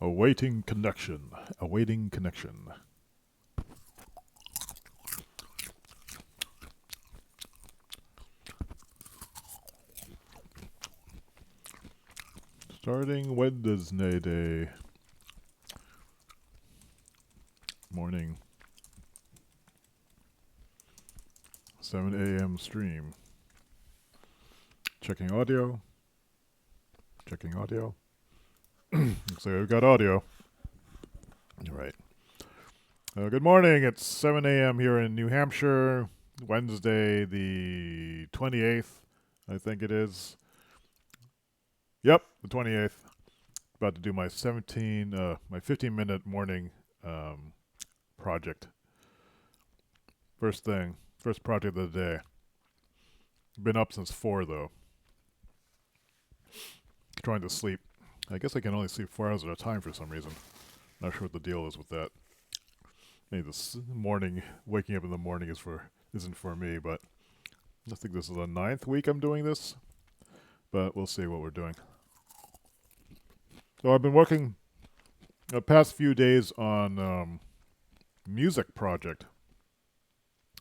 Awaiting connection. Awaiting connection. Starting Wednesday day. Morning. 7 a.m. stream. Checking audio. Checking audio. Looks like we've got audio. Alright. Good morning. It's 7 a.m. here in New Hampshire. Wednesday the 28th, I think it is. Yep, the 28th. About to do my 15-minute morning project. First project of the day. Been up since 4 though. Trying to sleep. I guess I can only sleep 4 hours at a time for some reason. Not sure what the deal is with that. Maybe this morning, waking up in the morning isn't for me, but I think this is the 9th week I'm doing this. But we'll see what we're doing. So I've been working the past few days on music project.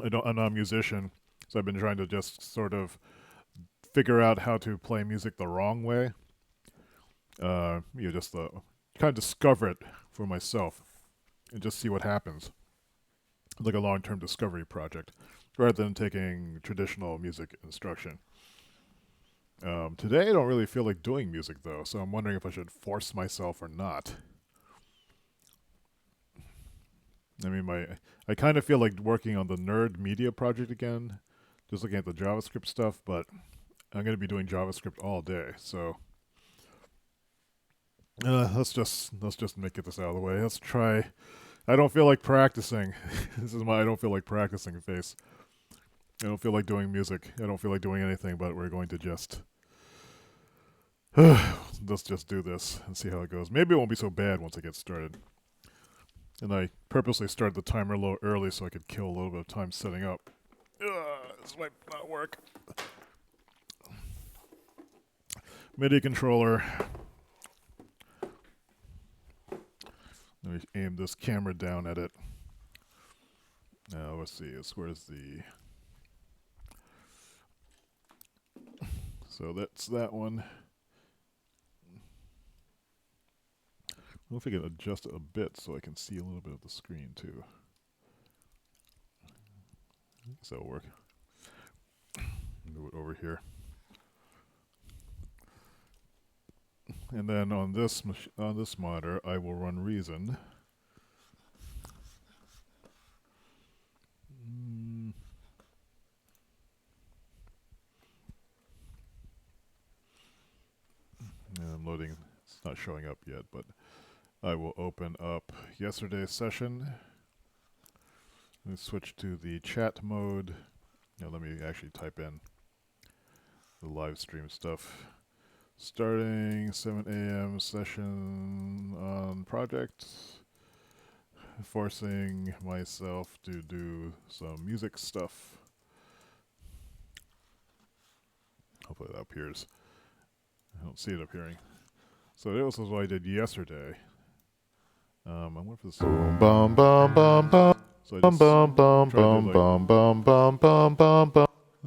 I'm not a musician, so I've been trying to just sort of figure out how to play music the wrong way. Just kind of discover it for myself and just see what happens. Like a long-term discovery project, rather than taking traditional music instruction. Today I don't really feel like doing music though, so I'm wondering if I should force myself or not. I mean, I kind of feel like working on the nerd media project again, just looking at the JavaScript stuff, but I'm going to be doing JavaScript all day, so let's just make this out of the way. Let's try. I don't feel like practicing. This is my I don't feel like practicing face. I don't feel like doing music. I don't feel like doing anything, but we're going to just let's just do this and see how it goes. Maybe it won't be so bad once I get started. And I purposely started the timer low early so I could kill a little bit of time setting up. This might not work. MIDI controller. Let me aim this camera down at it. Now let's see. Where's the? So that's that one. I don't know if I can adjust it a bit so I can see a little bit of the screen too. I guess that'll work. Move it over here. And then on this monitor, I will run Reason. And I'm loading. It's not showing up yet, but I will open up yesterday's session. Let's switch to the chat mode. Now let me actually type in the live stream stuff. Starting 7 a.m. session on project. Forcing myself to do some music stuff. Hopefully that appears. I don't see it appearing. So this is what I did yesterday. I went for this.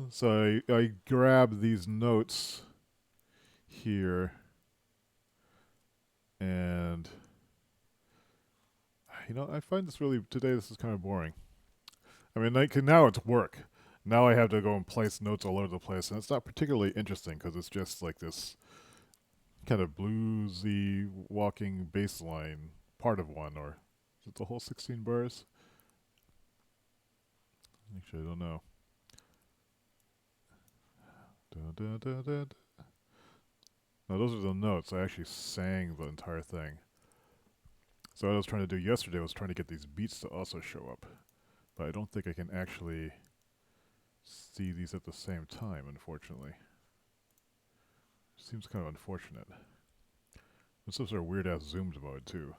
So I grabbed these notes here, and I find this is kind of boring. I mean, now it's work. Now I have to go and place notes all over the place, and it's not particularly interesting because it's just like this kind of bluesy walking bass line part of one, or is it the whole 16 bars? Actually, I don't know. No, those are the notes. I actually sang the entire thing. So what I was trying to do yesterday was trying to get these beats to also show up. But I don't think I can actually see these at the same time, unfortunately. Seems kind of unfortunate. This is our weird-ass zoomed mode, too.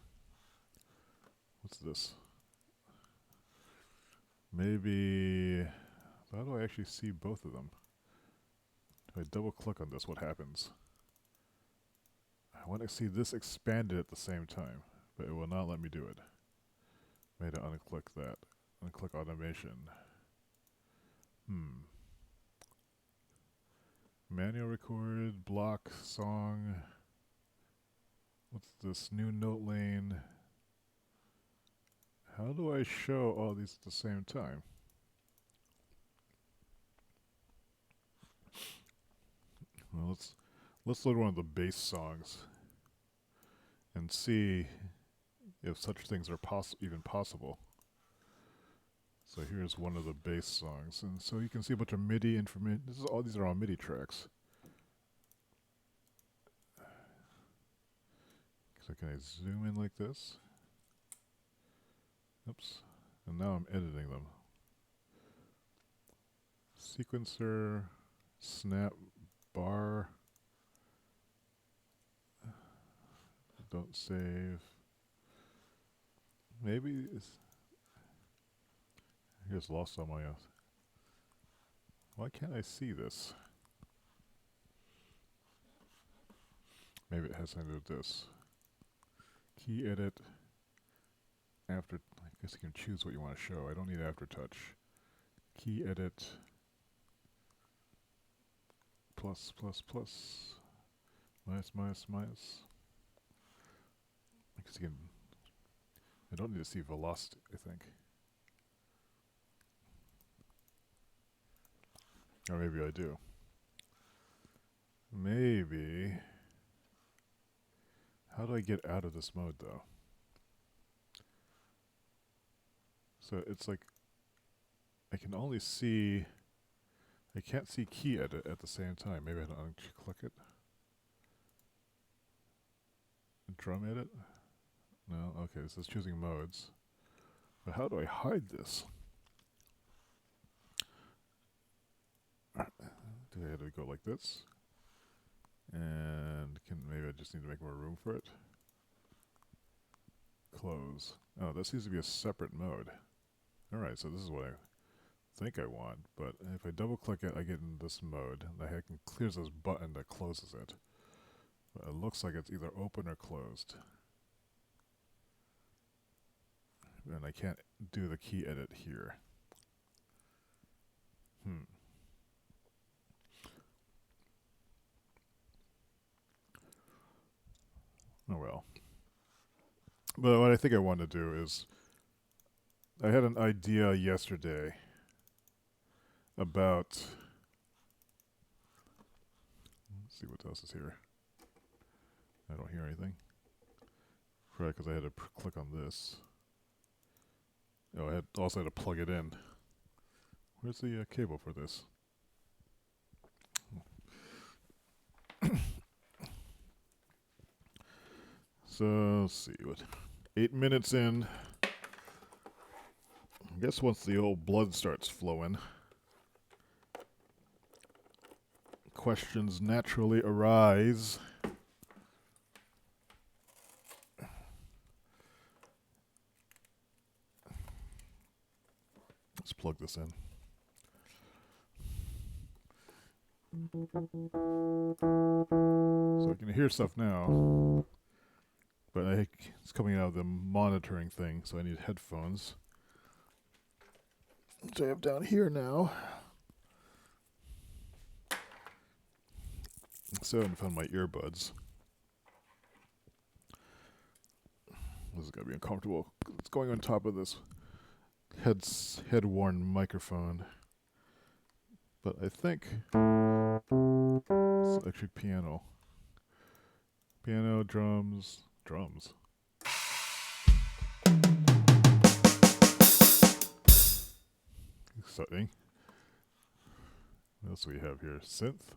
What's this? Maybe... How do I actually see both of them? If I double-click on this, what happens? I want to see this expanded at the same time, but it will not let me do it. Made to unclick that. Unclick automation. Manual record, block, song. What's this? New note lane. How do I show all these at the same time? Well, let's load one of the bass songs and see if such things are even possible. So here's one of the bass songs, and so you can see a bunch of MIDI information. These are all MIDI tracks. So can I zoom in like this? Oops. And now I'm editing them. Sequencer, snap, bar. Don't save. Maybe it's... I just lost all my... Why can't I see this? Maybe it has something to do with this. Key edit. After... I guess you can choose what you want to show. I don't need aftertouch. Key edit. Plus, plus, plus. Minus, minus, minus. Because you can... I don't need to see velocity, I think. Or maybe I do. Maybe... How do I get out of this mode, though? So it's like... I can only see... I can't see key edit at the same time. Maybe I have to unclick it. Drum edit? No, okay, this is choosing modes. But how do I hide this? Do I have to go like this? And maybe I just need to make more room for it. Close. Oh, this needs to be a separate mode. Alright, so this is what I think I want, but if I double click it, I get in this mode. And I can clear this button that closes it. But it looks like it's either open or closed. And I can't do the key edit here. Oh well. But what I think I want to do is, I had an idea yesterday about, let's see what else is here. I don't hear anything. Probably because I had to click on this. Oh, I also had to plug it in. Where's the cable for this? So, let's see, 8 minutes in. I guess once the old blood starts flowing, questions naturally arise. Let's plug this in. So I can hear stuff now, but it's coming out of the monitoring thing, so I need headphones. Which I have down here now. So I haven't found my earbuds. This is going to be uncomfortable. It's going on top of this head-worn microphone. But I think it's actually piano. Piano, drums. Exciting. What else do we have here? Synth.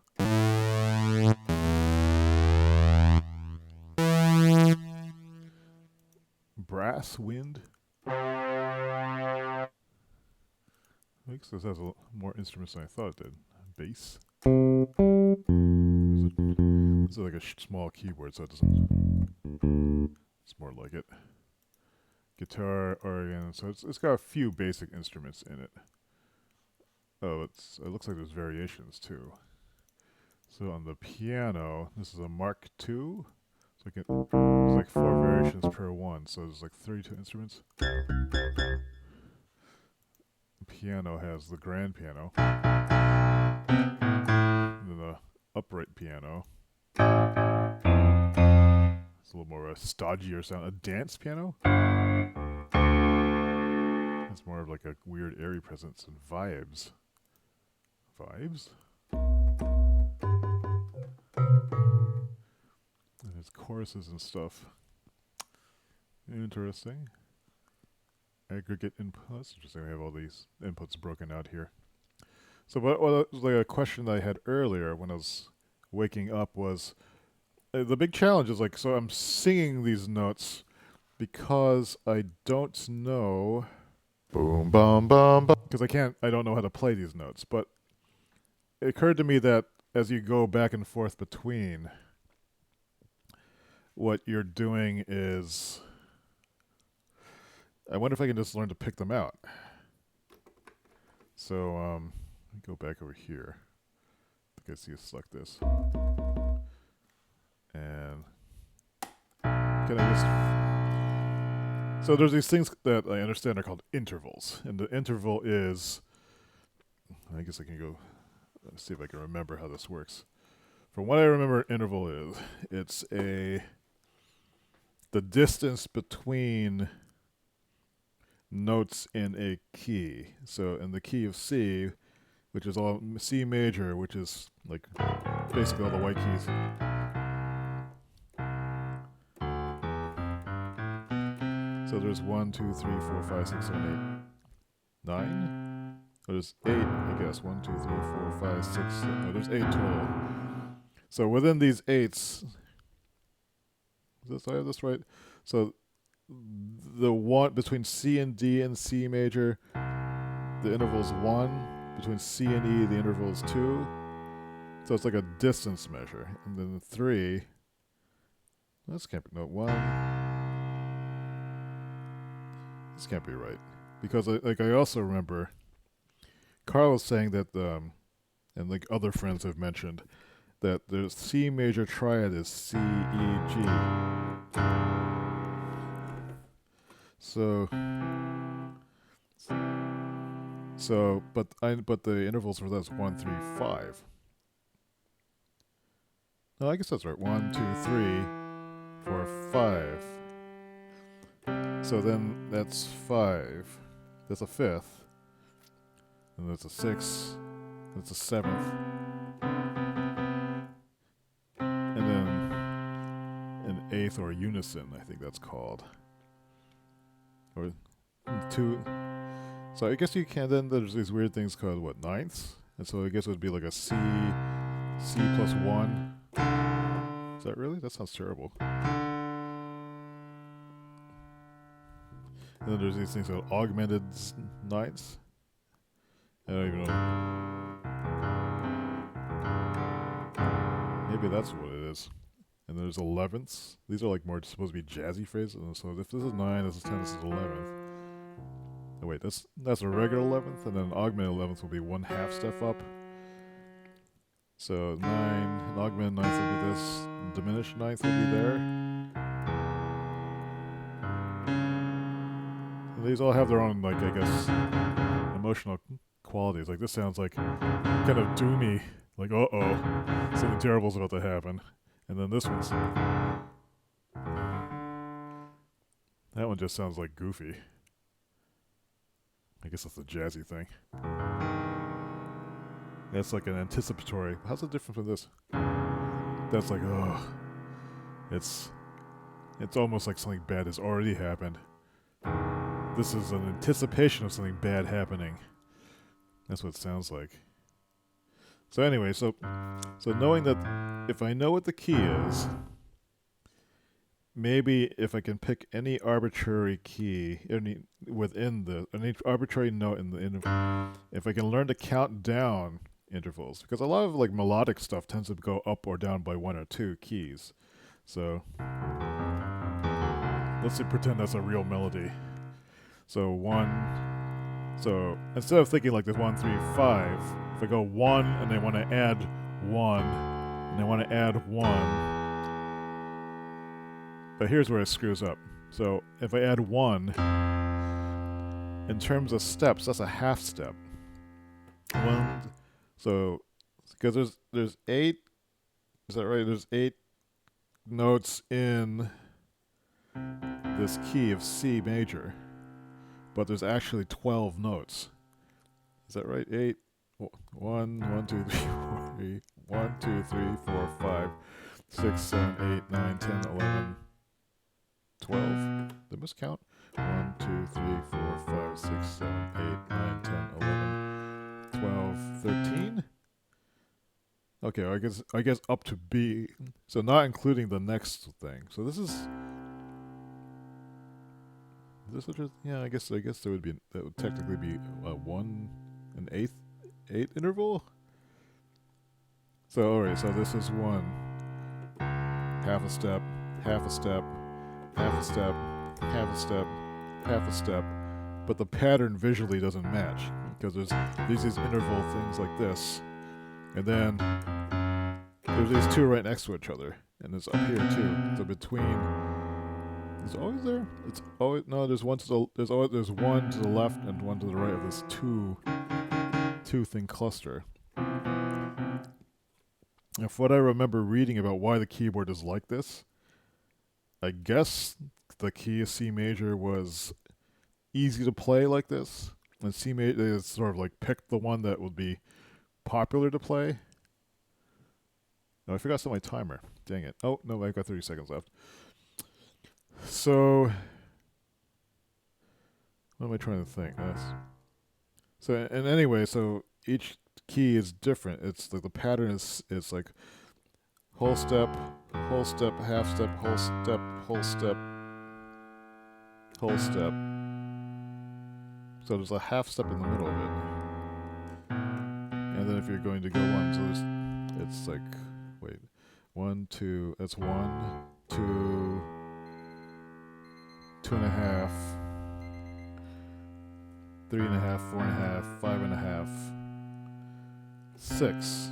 Brass, wind. I think this has more instruments than I thought it did. Bass. This is like a small keyboard, so it doesn't... It's more like it. Guitar, organ, so it's got a few basic instruments in it. Oh, it looks like there's variations too. So on the piano, this is a Mark II. There's like 4 variations per one, so there's like 32 instruments. The piano has the grand piano, and then the upright piano. It's a little more of a stodgier sound. A dance piano? It's more of like a weird airy presence and vibes. Vibes? And there's choruses and stuff. Interesting. Aggregate inputs. Interesting. We have all these inputs broken out here. So what was like a question that I had earlier when I was waking up was the big challenge is like, so I'm singing these notes because I don't know. Boom, bum, bum, bum. Because I don't know how to play these notes. But it occurred to me that as you go back and forth between, what you're doing is, I wonder if I can just learn to pick them out. So, let me go back over here. I think I see you select this. And can I just... So there's these things that I understand are called intervals. And the interval is... I guess I can go... Let's see if I can remember how this works. From what I remember interval is, it's the distance between notes in a key. So in the key of C, which is all C major, which is like basically all the white keys. So there's 1, 2, 3, 4, 5, 6, 7, 8, 9. Oh, there's 8, I guess. 1, 2, 3, 4, 5, 6, 7. No, there's 8 total. So within these 8s, did I have this right? So the one between C and D and C major, the interval is 1. Between C and E, the interval is 2. So it's like a distance measure. And then the 3, this can't be, no, 1. This can't be right. Because I also remember Carl was saying that, and like other friends have mentioned, that the C major triad is C, E, G. But the intervals for that's 1, 3, 5. No, I guess that's right. 1, 2, 3, 4, 5. So then that's 5. That's a 5th. And that's a 6th. That's a 7th. And then an 8th or unison, I think that's called. Or 2. So I guess you can, then there's these weird things called, what, 9ths? And so I guess it would be like a C plus 1. Is that really? That sounds terrible. And then there's these things called augmented 9ths. I don't even know. Maybe that's what it is. And there's 11ths. These are like more supposed to be jazzy phrases. And so if this is 9, this is 10, this is 11th. Oh wait, that's a regular 11th, and then an augmented 11th will be 1/2 step up. So 9, an augmented 9th will be this, diminished 9th will be there. And these all have their own, like, I guess, emotional qualities. Like this sounds like kind of doomy, like uh-oh, something terrible's about to happen. And then this one's, that one just sounds like goofy. I guess that's the jazzy thing. That's like an anticipatory. How's it different from this? That's like, oh, it's almost like something bad has already happened. This is an anticipation of something bad happening. That's what it sounds like. So anyway, so knowing that if I know what the key is, maybe if I can pick any arbitrary key, any arbitrary note in the interval, if I can learn to count down intervals, because a lot of like melodic stuff tends to go up or down by 1 or 2 keys. So let's pretend that's a real melody. So 1. So instead of thinking like this 1, 3, 5, if I go 1 and I want to add 1, and I want to add 1. here's where it screws up. So if I add 1, in terms of steps, that's a half step. 1, so because there's 8. Is that right? There's 8 notes in this key of C major, but there's actually 12 notes. Is that right? 8. 1, 1, 2, 3, 4, 3. 1, 2, 3, 4, 5, 6, 7, 8, 9, 10, 11, 12. Did I miscount? 1, 2, 3, 4, 5, 6, 7, 8, 9, 10, 11, 12, 13. Okay, I guess up to B. So not including the next thing. So this is this is just, yeah. I guess there would be that would technically be an eighth interval. So alright, so this is 1, half a step, half a step, half a step, half a step, half a step, but the pattern visually doesn't match because there's these interval things like this, and then there's these 2 right next to each other, and it's up here too. So between, is it always there? It's always no. There's one to the there's one to the left and one to the right of this two thing cluster. If what I remember reading about why the keyboard is like this, I guess the key of C major was easy to play like this, and C major is sort of like picked the one that would be popular to play. No, I forgot to set my timer. Dang it. Oh, no, I've got 30 seconds left. So, what am I trying to think? So, and anyway, so each key is different. It's like the pattern is like whole step, half step, whole step, whole step, whole step. So there's a half step in the middle of it. And then if you're going to go on, so it's like, wait, 1, 2, that's 1, 2, 2.5, 3.5, 4.5, 5.5, 6.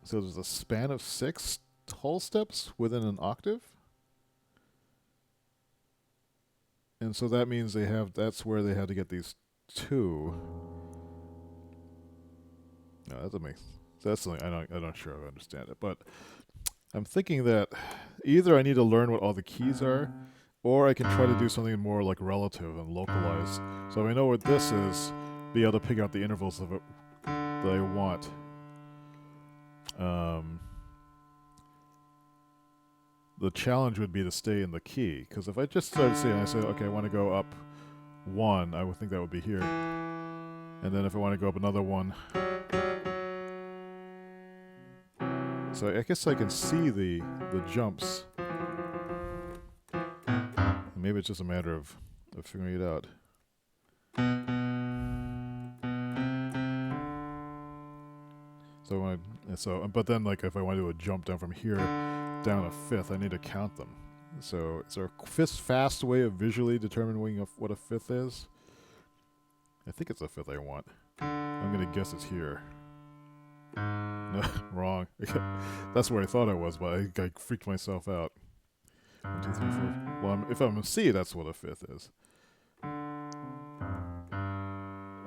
So there's a span of 6 whole steps within an octave. And so that means that's where they had to get these 2. No, that doesn't make sense. That's something I'm not sure I understand it, but I'm thinking that either I need to learn what all the keys are, or I can try to do something more like relative and localized. So if I know what this is, be able to pick out the intervals of it that I want. The challenge would be to stay in the key, because if I just started saying, I say, okay, I want to go up 1, I would think that would be here. And then if I want to go up another 1, so I guess I can see the jumps. Maybe it's just a matter of figuring it out. But then like if I want to do a jump down from here down a 5th, I need to count them. So is there a fast way of visually determining what a 5th is? I think it's a 5th I want. I'm gonna guess it's here. No, wrong. That's where I thought I was, but I freaked myself out. 1, 2, 3, 4. Well, if I'm in C, that's what a 5th is.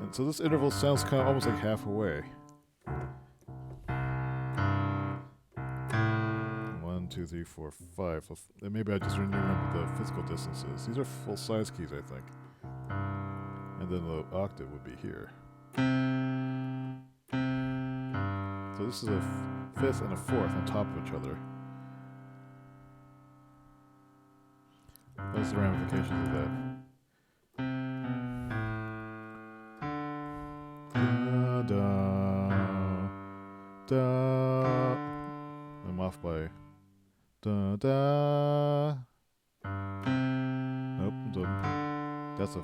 And so this interval sounds kind of almost like half away. 1, 2, 3, 4, 5. So maybe I just remember the physical distances. These are full-size keys, I think. And then the octave would be here. So this is a 5th and a 4th on top of each other. Those are the ramifications of that. Da, da, da. I'm off by da, da. Nope, that's a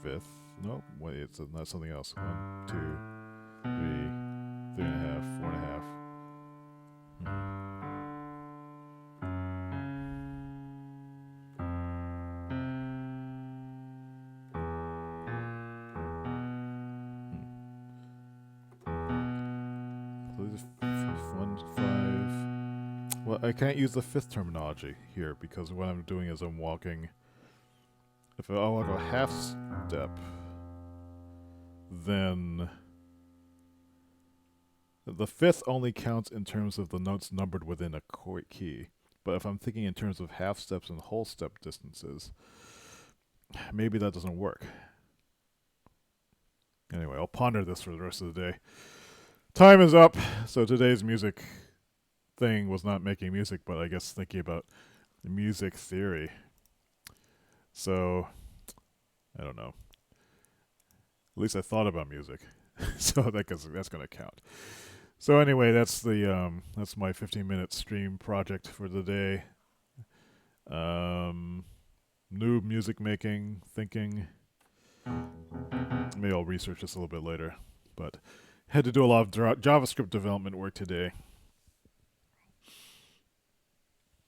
5th. Nope, wait, that's something else. 1, 2, 3, 3.5, 4.5. So these are 1, 5. Well, I can't use the fifth terminology here because what I'm doing is I'm walking. If I walk a half step, then the fifth only counts in terms of the notes numbered within a key. But if I'm thinking in terms of half steps and whole step distances, maybe that doesn't work. Anyway, I'll ponder this for the rest of the day. Time is up, so today's music thing was not making music, but I guess thinking about music theory. So, I don't know. At least I thought about music, so that's going to count. So anyway, that's my 15-minute stream project for the day. Noob music making, thinking. Maybe I'll research this a little bit later, but had to do a lot of JavaScript development work today.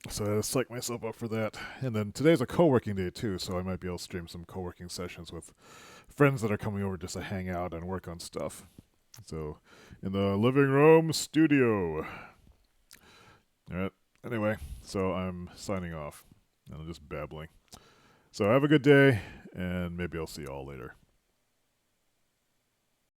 So I had to psych myself up for that. And then today's a coworking day too, so I might be able to stream some coworking sessions with friends that are coming over just to hang out and work on stuff. So in the living room studio. Alright. Anyway, so I'm signing off. And I'm just babbling. So have a good day, and maybe I'll see you all later.